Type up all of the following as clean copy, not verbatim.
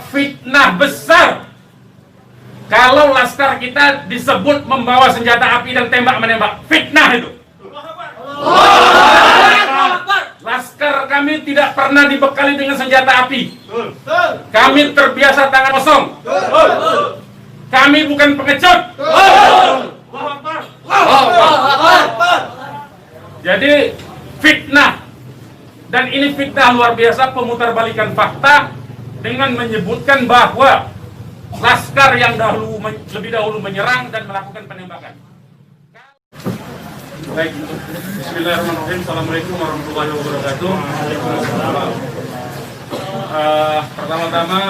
Fitnah besar kalau laskar kita disebut membawa senjata api dan tembak-menembak. Fitnah itu. Laskar kami tidak pernah dibekali dengan senjata api. Kami terbiasa tangan kosong. Kami bukan pengecut. Jadi fitnah, dan ini fitnah luar biasa, pemutarbalikan fakta dengan menyebutkan bahwa laskar yang lebih dahulu menyerang dan melakukan penembakan. Baik, bismillahirrahmanirrahim. Assalamualaikum warahmatullahi wabarakatuh. Pertama-tama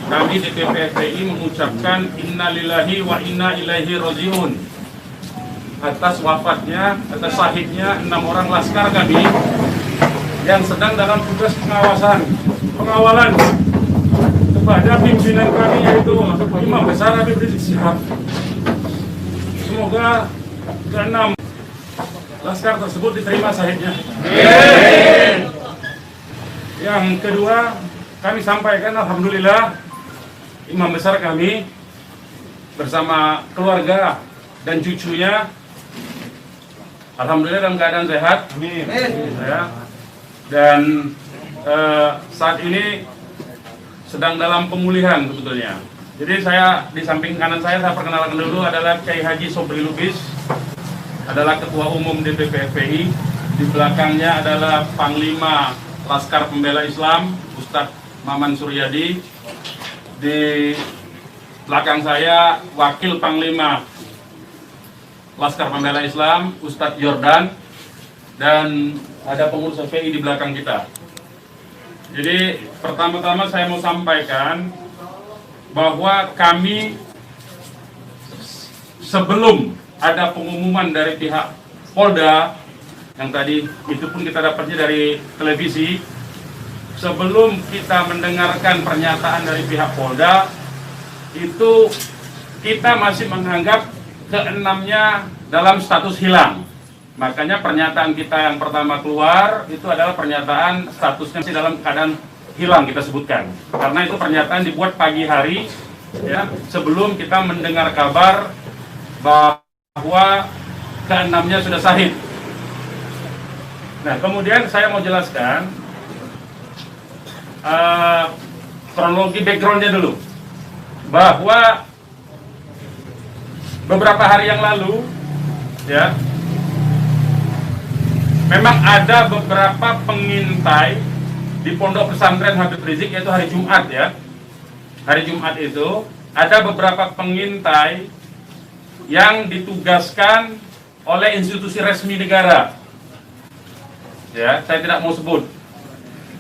kami DPP FPI mengucapkan innalillahi wa inna ilaihi rajiun atas wafatnya, atas syahidnya 6 orang laskar kami yang sedang dalam tugas pengawalan kepada pimpinan kami, yaitu Imam Besar Habib Rizik Syihab. Semoga ke-6 laskar tersebut diterima syahidnya. Yang kedua, kami sampaikan alhamdulillah Imam Besar kami bersama keluarga dan cucunya alhamdulillah dalam keadaan sehat. Amin. Ya. Dan saat ini sedang dalam pemulihan sebetulnya. Jadi saya di samping kanan saya perkenalkan dulu adalah Kiai Haji Sobri Lubis, adalah Ketua Umum DPP FPI. Di belakangnya adalah Panglima Laskar Pembela Islam Ustadz Maman Suryadi. Di belakang saya Wakil Panglima Laskar Pembela Islam Ustadz Jordan, dan ada pengurus FPI di belakang kita. Jadi pertama-tama saya mau sampaikan bahwa kami sebelum ada pengumuman dari pihak Polda, yang tadi itu pun kita dapatnya dari televisi, sebelum kita mendengarkan pernyataan dari pihak Polda, itu kita masih menganggap ke-6-nya dalam status hilang. Makanya pernyataan kita yang pertama keluar itu adalah pernyataan statusnya masih dalam keadaan hilang, kita sebutkan. Karena itu pernyataan dibuat pagi hari, ya, sebelum kita mendengar kabar bahwa ke-6-nya sudah syahid. Nah, kemudian saya mau jelaskan kronologi backgroundnya dulu, bahwa beberapa hari yang lalu, ya, memang ada beberapa pengintai di Pondok Pesantren Habib Rizik, yaitu hari Jumat, ya. Hari Jumat itu ada beberapa pengintai yang ditugaskan oleh institusi resmi negara. Ya, saya tidak mau sebut.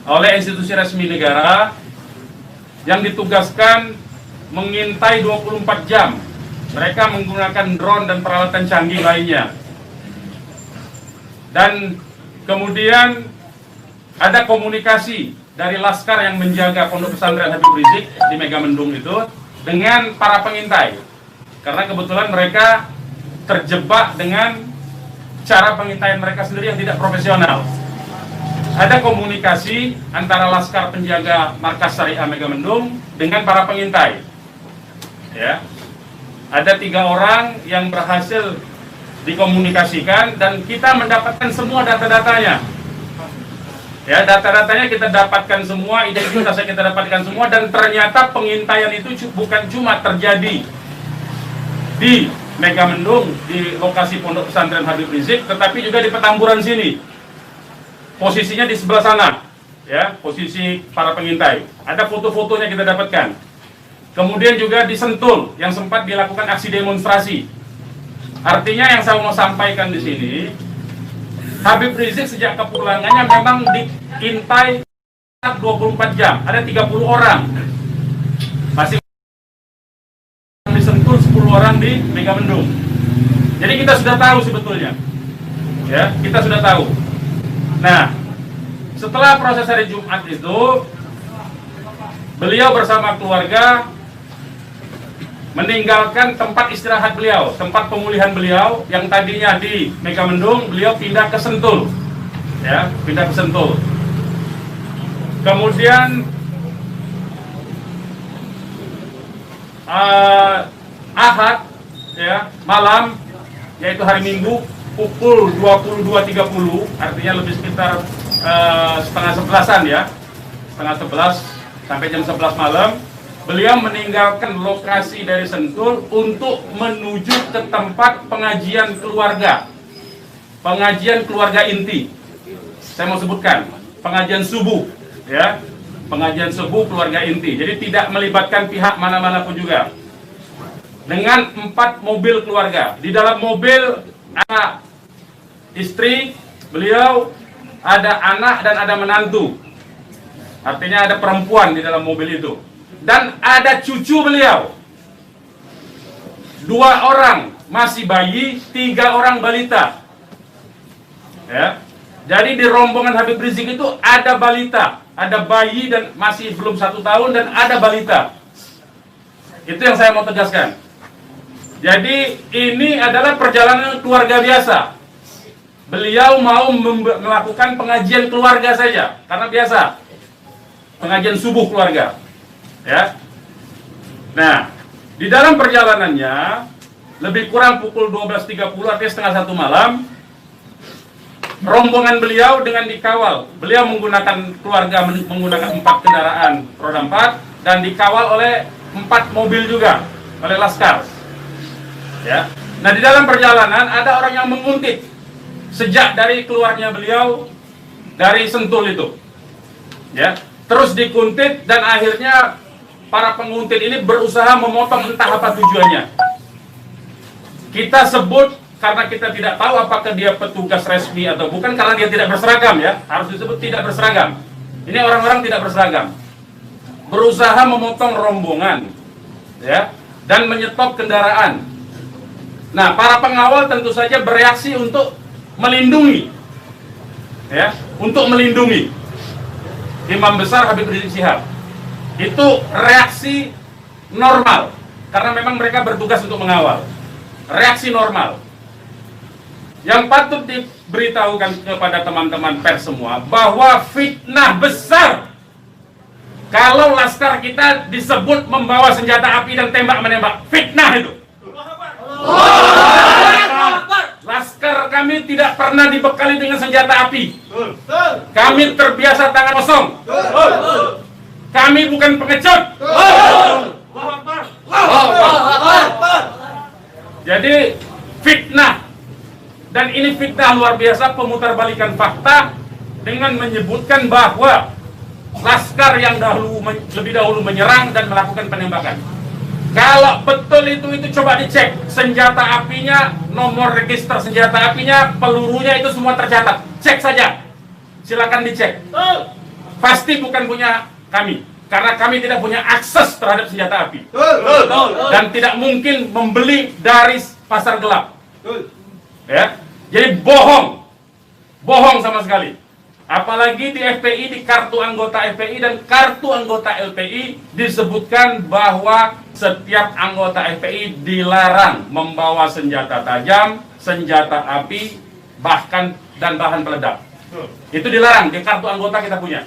Oleh institusi resmi negara yang ditugaskan mengintai 24 jam. Mereka menggunakan drone dan peralatan canggih lainnya. Dan kemudian ada komunikasi dari laskar yang menjaga Pondok Pesantren Habib Rizik di Megamendung itu dengan para pengintai. Karena kebetulan mereka terjebak dengan cara pengintaian mereka sendiri yang tidak profesional. Ada komunikasi antara laskar penjaga markas Syariah Megamendung dengan para pengintai. Ya. Ada 3 orang yang berhasil dikomunikasikan dan kita mendapatkan semua data-datanya. Ya, data-datanya kita dapatkan semua, identitasnya kita dapatkan semua, dan ternyata pengintaian itu bukan cuma terjadi di Megamendung, di lokasi Pondok Pesantren Habib Rizik, tetapi juga di Petamburan sini. Posisinya di sebelah sana, ya, posisi para pengintai. Ada foto-fotonya kita dapatkan. Kemudian juga di Sentul yang sempat dilakukan aksi demonstrasi. Artinya yang saya mau sampaikan di sini, Habib Rizik sejak kepulangannya memang diintai 24 jam. Ada 30 orang. Masih di Sentul, 10 orang di Megamendung. Jadi kita sudah tahu sebetulnya. Ya, kita sudah tahu. Nah, setelah proses hari Jumat itu, beliau bersama keluarga meninggalkan tempat istirahat beliau, tempat pemulihan beliau yang tadinya di Megamendung, beliau pindah ke Sentul, ya, pindah ke Sentul. Kemudian Ahad ya malam, yaitu hari Minggu pukul 22.30, artinya lebih sekitar setengah 11-an ya, setengah 11 sampai jam 11 malam, beliau meninggalkan lokasi dari Sentul untuk menuju ke tempat pengajian keluarga inti. Saya mau sebutkan, pengajian subuh ya, pengajian subuh keluarga inti. Jadi tidak melibatkan pihak mana-mana pun juga. Dengan 4 mobil keluarga. Di dalam mobil ada istri beliau, ada anak dan ada menantu. Artinya ada perempuan di dalam mobil itu. Dan ada cucu beliau. 2 orang masih bayi, 3 orang balita. Ya. Jadi di rombongan Habib Rizik itu ada balita, ada bayi dan masih belum 1 tahun dan ada balita. Itu yang saya mau tegaskan. Jadi ini adalah perjalanan keluarga biasa. Beliau mau melakukan pengajian keluarga saja, karena biasa pengajian subuh keluarga. Ya. Nah, di dalam perjalanannya lebih kurang pukul 12.30, artinya setengah 1 malam, rombongan beliau dengan dikawal. Beliau menggunakan keluarga menggunakan 4 kendaraan roda 4 dan dikawal oleh 4 mobil juga oleh laskar. Ya. Nah, di dalam perjalanan ada orang yang menguntit sejak dari keluarnya beliau dari Sentul itu. Ya, terus dikuntit dan akhirnya para penguntit ini berusaha memotong, entah apa tujuannya. Kita sebut karena kita tidak tahu apakah dia petugas resmi atau bukan, karena dia tidak berseragam ya. Harus disebut tidak berseragam. Ini orang-orang tidak berseragam. Berusaha memotong rombongan ya dan menyetop kendaraan. Nah, para pengawal tentu saja bereaksi untuk melindungi ya, untuk melindungi Imam Besar Habib Rizik Syihab. Itu reaksi normal karena memang mereka bertugas untuk mengawal. Reaksi normal. Yang patut diberitahukan kepada teman-teman pers semua bahwa fitnah besar kalau laskar kita disebut membawa senjata api dan tembak menembak. Fitnah itu. Laskar kami tidak pernah dibekali dengan senjata api. Kami terbiasa tangan kosong. Kami bukan pengecut. Jadi fitnah. Dan ini fitnah luar biasa, pemutarbalikan fakta dengan menyebutkan bahwa laskar yang lebih dahulu menyerang dan melakukan penembakan. Kalau betul itu coba dicek senjata apinya, nomor register senjata apinya, pelurunya itu semua tercatat. Cek saja, silakan dicek. Pasti bukan punya kami, karena kami tidak punya akses terhadap senjata api dan tidak mungkin membeli dari pasar gelap. Ya, jadi bohong sama sekali. Apalagi di FPI, di kartu anggota FPI dan kartu anggota LPI disebutkan bahwa setiap anggota FPI dilarang membawa senjata tajam, senjata api, bahkan dan bahan peledak. Itu dilarang di kartu anggota kita punya.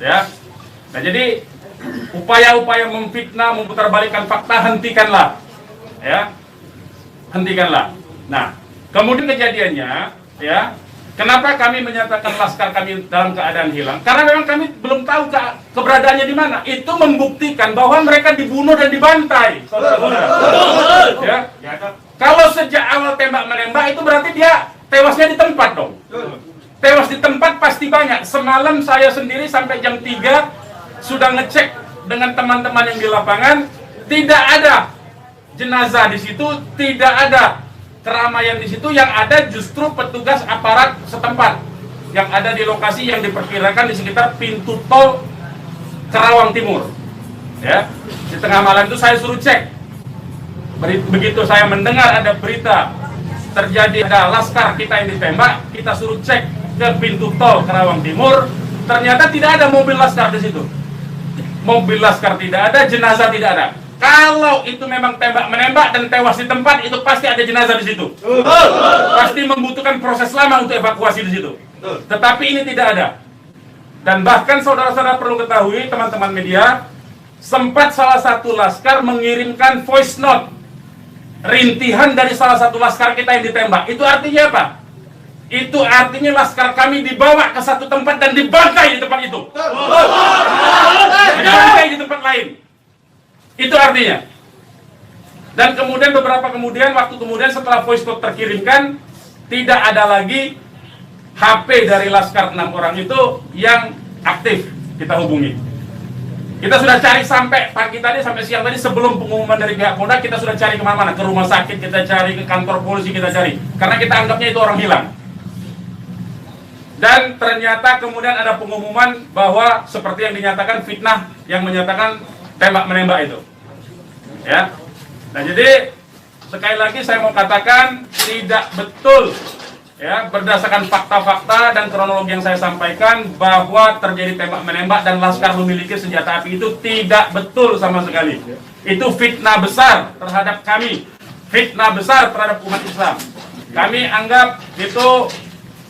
Ya. Nah, jadi upaya-upaya memfitnah, memutarbalikkan fakta hentikanlah. Ya. Hentikanlah. Nah, kemudian kejadiannya, ya. Kenapa kami menyatakan laskar kami dalam keadaan hilang? Karena memang kami belum tahu keberadaannya di mana. Itu membuktikan bahwa mereka dibunuh dan dibantai. Ya. Kalau sejak awal tembak menembak itu berarti dia tewasnya di tempat dong. Tewas di tempat pasti banyak. Semalam saya sendiri sampai jam 3 sudah ngecek dengan teman-teman yang di lapangan, tidak ada jenazah di situ, tidak ada keramaian di situ. Yang ada justru petugas aparat setempat yang ada di lokasi yang diperkirakan di sekitar pintu tol Karawang Timur. Ya, di tengah malam itu saya suruh cek. Begitu saya mendengar ada berita terjadi ada laskar kita yang ditembak, kita suruh cek ke pintu tol Karawang Timur. Ternyata tidak ada mobil laskar di situ. Mobil laskar tidak ada, jenazah tidak ada. Kalau itu memang tembak menembak dan tewas di tempat, itu pasti ada jenazah di situ. Pasti membutuhkan proses lama untuk evakuasi di situ. Tetapi ini tidak ada. Dan bahkan saudara-saudara perlu ketahui, teman-teman media, sempat salah satu laskar mengirimkan voice note rintihan dari salah satu laskar kita yang ditembak. Itu artinya apa? Itu artinya laskar kami dibawa ke satu tempat dan dibantai di tempat itu. Dibantai di tempat lain. Itu artinya. Dan kemudian waktu kemudian setelah voice note terkirimkan, tidak ada lagi HP dari laskar 6 orang itu yang aktif kita hubungi. Kita sudah cari sampai pagi tadi, sampai siang tadi, sebelum pengumuman dari pihak Polda, kita sudah cari kemana-mana, ke rumah sakit kita cari, ke kantor polisi kita cari, karena kita anggapnya itu orang hilang. Dan ternyata kemudian ada pengumuman bahwa seperti yang dinyatakan fitnah, yang menyatakan tembak-menembak itu. Ya. Nah, jadi sekali lagi saya mau katakan tidak betul, ya, berdasarkan fakta-fakta dan kronologi yang saya sampaikan bahwa terjadi tembak-menembak dan laskar memiliki senjata api itu tidak betul sama sekali. Itu fitnah besar terhadap kami, fitnah besar terhadap umat Islam. Kami anggap itu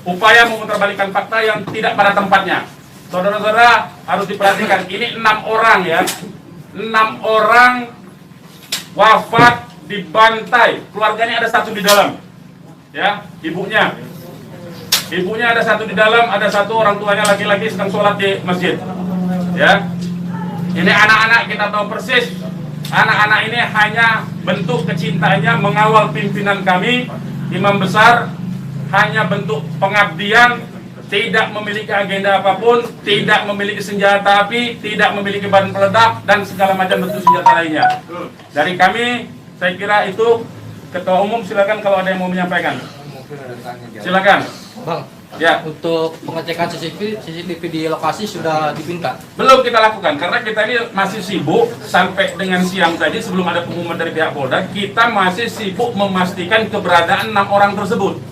upaya memutarbalikkan fakta yang tidak pada tempatnya. Saudara-saudara harus diperhatikan, ini 6 orang ya, 6 orang wafat dibantai, keluarganya ada 1 di dalam. Ya, ibunya ada 1 di dalam, ada 1 orang tuanya laki-laki sedang sholat di masjid. Ya, ini anak-anak kita tahu persis. Anak-anak ini hanya bentuk kecintaannya mengawal pimpinan kami, imam besar, hanya bentuk pengabdian, tidak memiliki agenda apapun, tidak memiliki senjata api, tidak memiliki bahan peledak dan segala macam bentuk senjata lainnya. Dari kami, saya kira itu. Ketua Umum silakan kalau ada yang mau menyampaikan. Silakan. Bang, ya. Untuk pengecekan CCTV di lokasi sudah dipinta? Belum kita lakukan karena kita ini masih sibuk sampai dengan siang tadi sebelum ada pengumuman dari pihak Polda, kita masih sibuk memastikan keberadaan 6 orang tersebut.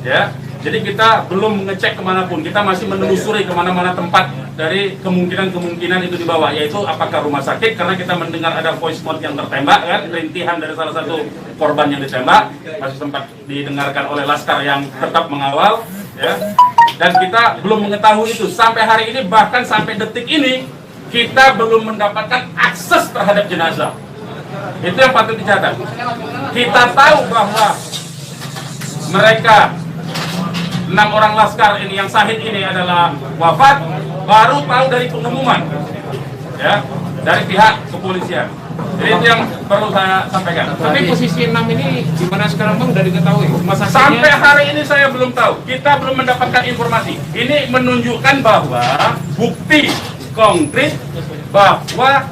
Ya. Jadi kita belum mengecek kemanapun, kita masih menelusuri kemana-mana tempat dari kemungkinan-kemungkinan itu dibawa, yaitu apakah rumah sakit, karena kita mendengar ada voice note yang tertembak, kan, rintihan dari salah satu korban yang ditembak, masih sempat didengarkan oleh laskar yang tetap mengawal, ya. Dan kita belum mengetahui itu, sampai hari ini, bahkan sampai detik ini, kita belum mendapatkan akses terhadap jenazah. Itu yang patut dicatat. Kita tahu bahwa mereka 6 orang laskar ini yang syahid ini adalah wafat, baru tahu dari pengumuman, ya, dari pihak kepolisian. Jadi itu yang perlu saya sampaikan. Tapi posisi 6 ini gimana sekarang Bang, udah diketahui? Sampai hari ini saya belum tahu, kita belum mendapatkan informasi. Ini menunjukkan bahwa bukti konkret bahwa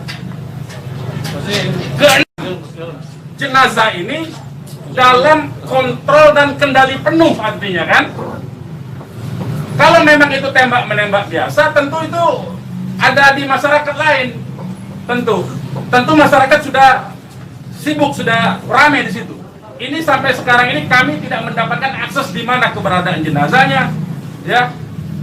jenazah ini dalam kontrol dan kendali penuh, artinya kan. Kalau memang itu tembak-menembak biasa, tentu itu ada di masyarakat lain. Tentu masyarakat sudah sibuk, sudah ramai di situ. Ini sampai sekarang ini kami tidak mendapatkan akses di mana keberadaan jenazahnya, ya,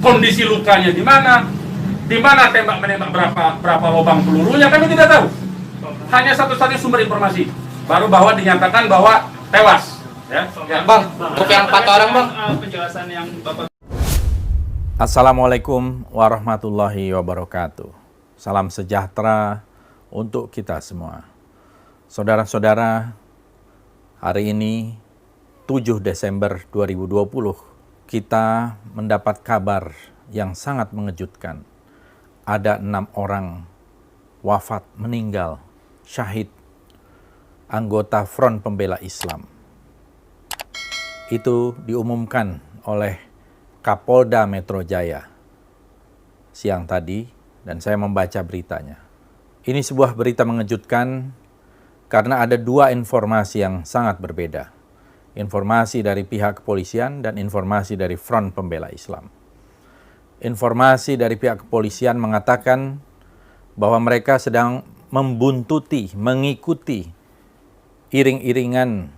kondisi lukanya di mana tembak-menembak, berapa lubang pelurunya, kami tidak tahu. Hanya satu-satunya sumber informasi, baru bahwa dinyatakan bahwa tewas. Ya. Bang, untuk yang 4 orang Bang, penjelasan yang Bapak. Assalamualaikum warahmatullahi wabarakatuh. Salam sejahtera untuk kita semua. Saudara-saudara, hari ini 7 Desember 2020 kita mendapat kabar yang sangat mengejutkan. Ada 6 orang wafat, meninggal, syahid, anggota Front Pembela Islam. Itu diumumkan oleh Kapolda Metro Jaya siang tadi, dan saya membaca beritanya. Ini sebuah berita mengejutkan karena ada 2 informasi yang sangat berbeda. Informasi dari pihak kepolisian dan informasi dari Front Pembela Islam. Informasi dari pihak kepolisian mengatakan bahwa mereka sedang membuntuti, mengikuti iring-iringan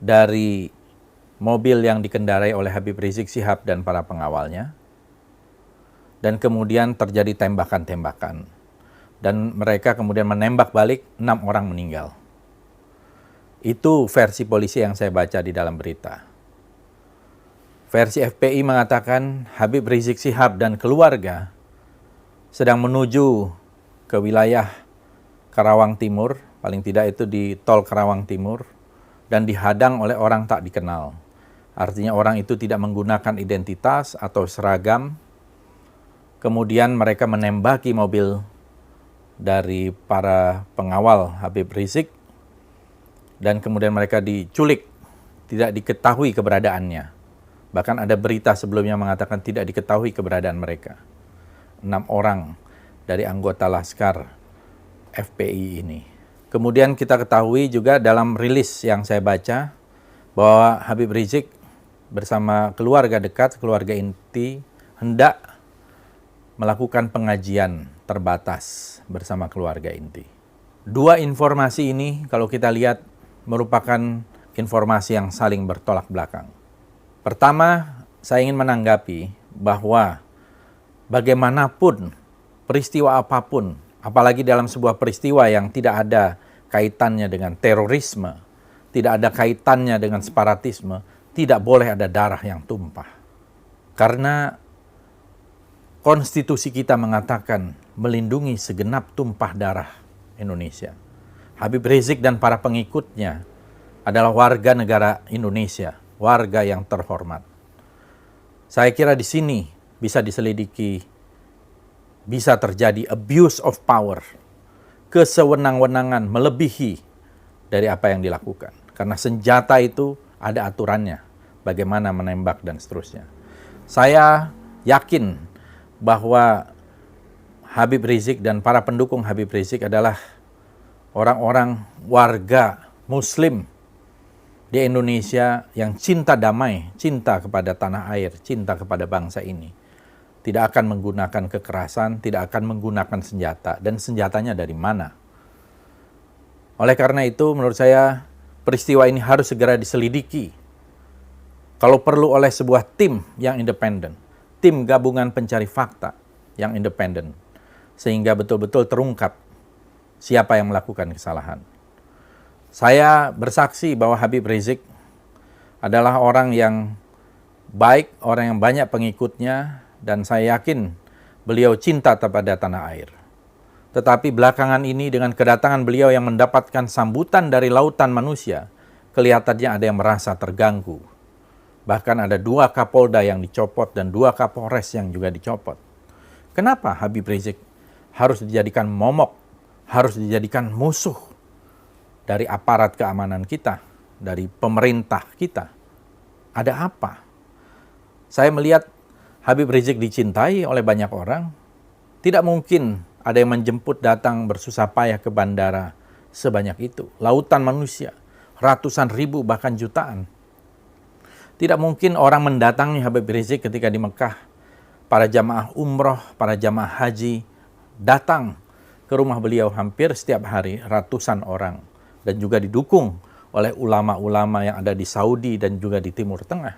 dari mobil yang dikendarai oleh Habib Rizik Syihab dan para pengawalnya. Dan kemudian terjadi tembakan-tembakan. Dan mereka kemudian menembak balik, 6 orang meninggal. Itu versi polisi yang saya baca di dalam berita. Versi FPI mengatakan Habib Rizik Syihab dan keluarga sedang menuju ke wilayah Karawang Timur, paling tidak itu di tol Karawang Timur, dan dihadang oleh orang tak dikenal. Artinya orang itu tidak menggunakan identitas atau seragam. Kemudian mereka menembaki mobil dari para pengawal Habib Rizik, dan kemudian mereka diculik, tidak diketahui keberadaannya. Bahkan ada berita sebelumnya mengatakan tidak diketahui keberadaan mereka. 6 orang dari anggota Laskar FPI ini. Kemudian kita ketahui juga dalam rilis yang saya baca bahwa Habib Rizik bersama keluarga dekat, keluarga inti, hendak melakukan pengajian terbatas bersama keluarga inti. Dua informasi ini kalau kita lihat merupakan informasi yang saling bertolak belakang. Pertama, saya ingin menanggapi bahwa bagaimanapun peristiwa apapun, apalagi dalam sebuah peristiwa yang tidak ada kaitannya dengan terorisme, tidak ada kaitannya dengan separatisme, tidak boleh ada darah yang tumpah. Karena konstitusi kita mengatakan melindungi segenap tumpah darah Indonesia. Habib Rizik dan para pengikutnya adalah warga negara Indonesia, warga yang terhormat. Saya kira di sini bisa diselidiki, bisa terjadi abuse of power, kesewenang-wenangan melebihi dari apa yang dilakukan. Karena senjata itu ada aturannya, bagaimana menembak dan seterusnya. Saya yakin bahwa Habib Rizik dan para pendukung Habib Rizik adalah orang-orang warga Muslim di Indonesia yang cinta damai, cinta kepada tanah air, cinta kepada bangsa ini. Tidak akan menggunakan kekerasan, tidak akan menggunakan senjata. Dan senjatanya dari mana? Oleh karena itu, menurut saya, peristiwa ini harus segera diselidiki. Kalau perlu oleh sebuah tim yang independen, tim gabungan pencari fakta yang independen, sehingga betul-betul terungkap siapa yang melakukan kesalahan. Saya bersaksi bahwa Habib Rizik adalah orang yang baik, orang yang banyak pengikutnya, dan saya yakin beliau cinta kepada tanah air. Tetapi belakangan ini dengan kedatangan beliau yang mendapatkan sambutan dari lautan manusia, kelihatannya ada yang merasa terganggu. Bahkan ada 2 Kapolda yang dicopot dan 2 Kapolres yang juga dicopot. Kenapa Habib Rizik harus dijadikan momok, harus dijadikan musuh dari aparat keamanan kita, dari pemerintah kita? Ada apa? Saya melihat Habib Rizik dicintai oleh banyak orang. Tidak mungkin ada yang menjemput datang bersusah payah ke bandara sebanyak itu. Lautan manusia, ratusan ribu bahkan jutaan. Tidak mungkin orang mendatangi Habib Rizik ketika di Mekah. Para jamaah umroh, para jamaah haji datang ke rumah beliau hampir setiap hari, ratusan orang. Dan juga didukung oleh ulama-ulama yang ada di Saudi dan juga di Timur Tengah.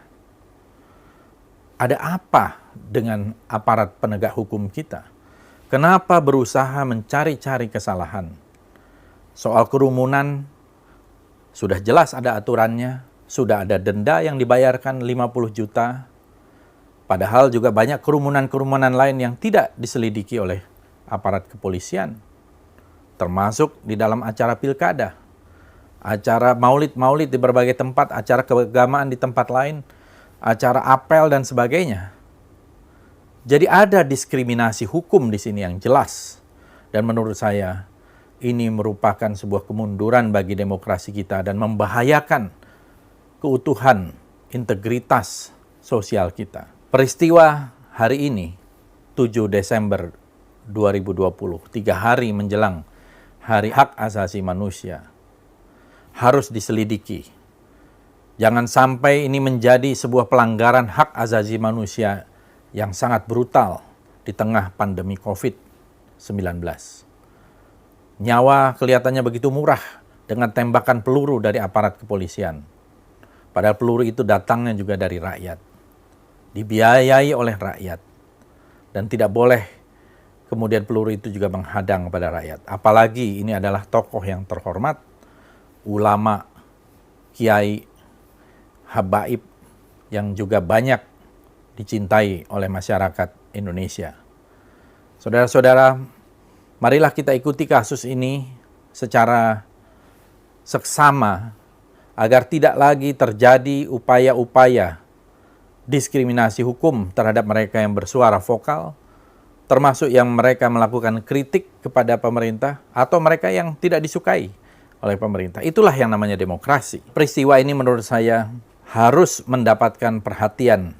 Ada apa dengan aparat penegak hukum kita? Kenapa berusaha mencari-cari kesalahan? Soal kerumunan, sudah jelas ada aturannya, sudah ada denda yang dibayarkan 50 juta. Padahal juga banyak kerumunan-kerumunan lain yang tidak diselidiki oleh aparat kepolisian. Termasuk di dalam acara pilkada, acara maulid-maulid di berbagai tempat, acara keagamaan di tempat lain, acara apel dan sebagainya. Jadi ada diskriminasi hukum di sini yang jelas. Dan menurut saya ini merupakan sebuah kemunduran bagi demokrasi kita dan membahayakan keutuhan integritas sosial kita. Peristiwa hari ini 7 Desember 2020, 3 hari menjelang Hari Hak Asasi Manusia, harus diselidiki. Jangan sampai ini menjadi sebuah pelanggaran hak asasi manusia yang sangat brutal di tengah pandemi COVID-19. Nyawa kelihatannya begitu murah dengan tembakan peluru dari aparat kepolisian. Padahal peluru itu datangnya juga dari rakyat. Dibiayai oleh rakyat. Dan tidak boleh kemudian peluru itu juga menghadang kepada rakyat. Apalagi ini adalah tokoh yang terhormat, ulama, kiai, habaib yang juga banyak dicintai oleh masyarakat Indonesia. Saudara-saudara, Marilah kita ikuti kasus ini secara seksama agar tidak lagi terjadi upaya-upaya diskriminasi hukum terhadap mereka yang bersuara vokal, termasuk yang mereka melakukan kritik kepada pemerintah atau mereka yang tidak disukai oleh pemerintah. Itulah yang namanya demokrasi. Peristiwa ini menurut saya harus mendapatkan perhatian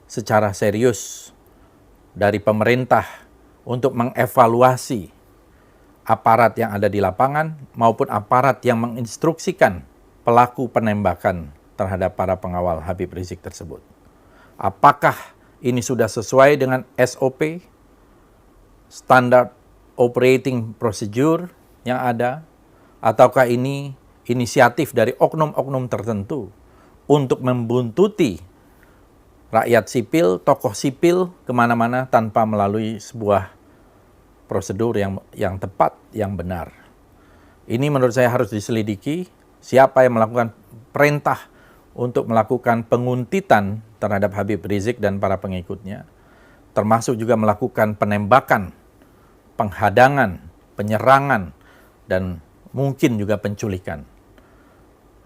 secara serius dari pemerintah untuk mengevaluasi aparat yang ada di lapangan maupun aparat yang menginstruksikan pelaku penembakan terhadap para pengawal Habib Rizik tersebut. Apakah ini sudah sesuai dengan SOP, Standard Operating Procedure yang ada, ataukah ini inisiatif dari oknum-oknum tertentu untuk membuntuti rakyat sipil, tokoh sipil kemana-mana tanpa melalui sebuah prosedur yang tepat, yang benar. Ini menurut saya harus diselidiki siapa yang melakukan perintah untuk melakukan penguntitan terhadap Habib Rizik dan para pengikutnya, termasuk juga melakukan penembakan, penghadangan, penyerangan, dan mungkin juga penculikan.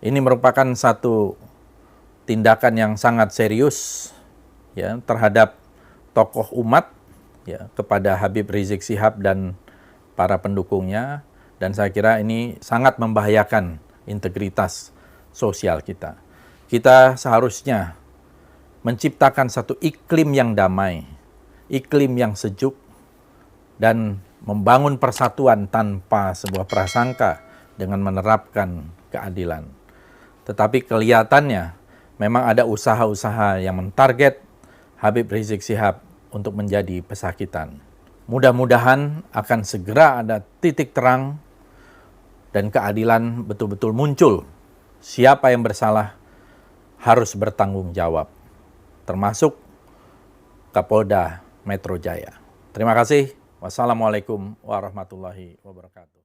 Ini merupakan satu tindakan yang sangat serius ya terhadap tokoh umat ya kepada Habib Rizik Syihab dan para pendukungnya, dan saya kira ini sangat membahayakan integritas sosial kita. Kita seharusnya menciptakan satu iklim yang damai, iklim yang sejuk, dan membangun persatuan tanpa sebuah prasangka dengan menerapkan keadilan. Tetapi kelihatannya memang ada usaha-usaha yang mentarget Habib Rizik Syihab untuk menjadi pesakitan. Mudah-mudahan akan segera ada titik terang dan keadilan betul-betul muncul. Siapa yang bersalah harus bertanggung jawab, termasuk Kapolda Metro Jaya. Terima kasih. Wassalamualaikum warahmatullahi wabarakatuh.